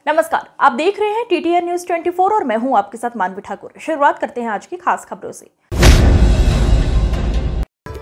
नमस्कार, आप देख रहे हैं TTN न्यूज 24 और मैं हूं आपके साथ मानवी ठाकुर। शुरुआत करते हैं आज की खास खबरों से।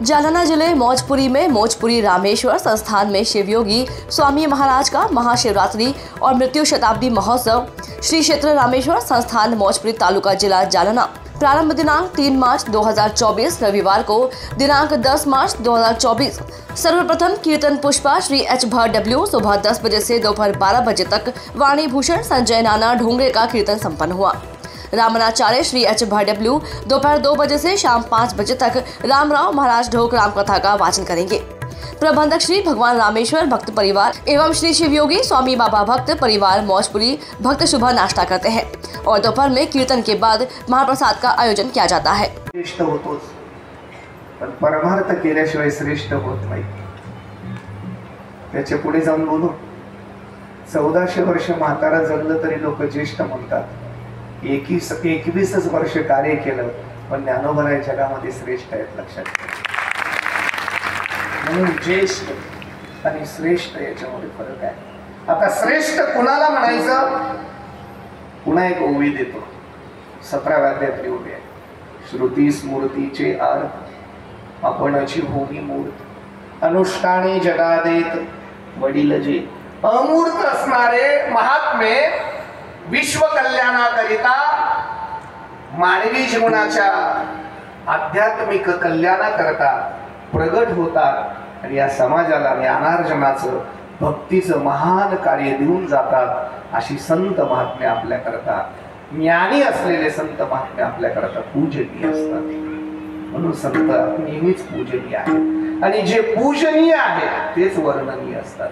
जालना जिले मौजपुरी में मौजपुरी रामेश्वर संस्थान में शिवयोगी स्वामी महाराज का महाशिवरात्रि और मृत्यु शताब्दी महोत्सव श्री क्षेत्र रामेश्वर संस्थान मौजपुरी तालुका जिला जालना प्रारंभ दिनांक 3 मार्च 2024 रविवार को दिनांक 10 मार्च 2024 सर्वप्रथम कीर्तन पुष्पा श्री एच भट्ट डब्ल्यू सुबह 10 बजे से दोपहर 12 बजे तक वाणी भूषण संजय नाना ढोंगरे का कीर्तन संपन्न हुआ। रामनाचार्य श्री एच भट्ट डब्ल्यू दोपहर 2 बजे से शाम 5 बजे तक रामराव महाराज ढोक राम कथा का वाचन करेंगे। प्रबंधक श्री भगवान रामेश्वर भक्त परिवार एवं श्री शिवयोगी स्वामी बाबा भक्त परिवार मौजपुरी भक्त सुबह नाश्ता करते हैं और दोपहर में कीर्तन के बाद महाप्रसाद का आयोजन किया जाता है। श्रेष्ठ होतोच, पण परमार्थ केल्याशिवाय श्रेष्ठ होत नाही। त्याच्या पुढे जाऊन बोलू, 1400 वर्ष म्हातारा जगलं तरी लोक ज्येष्ठ म्हणतात। 21 वर्ष कार्य केलं पण ज्ञानोबा जगामध्ये श्रेष्ठ आहेत, लक्षात ठेवा। म्हणून ज्येष्ठ आणि श्रेष्ठ याच्यामध्ये फरक आहे। आता श्रेष्ठ कुणाला म्हणायचं? पुन्हा एक ओवी देतो, 17व्या अध्यायातली ओवी आहे। श्रुती स्मृतीचे अर्थ आपणची भूमी मूर्त अनुष्ठाने जगादेत वडील जे अमूर्त असणारे महात्मे विश्व कल्याणाकरिता मानवी जीवनाच्या आध्यात्मिक कल्याणाकरता प्रगट होतात आणि या समाजाला ज्ञानार्जनाचं भक्तीचं महान कार्य देऊन जातात। अशी संत महात्मे आपल्याकरता, ज्ञानी असलेले संत महात्मे आपल्याकरता पूजनीय असतात। म्हणून संत नेहमीच पूजनीय आहेत आणि जे पूजनीय आहेत तेच वर्णनीय असतात।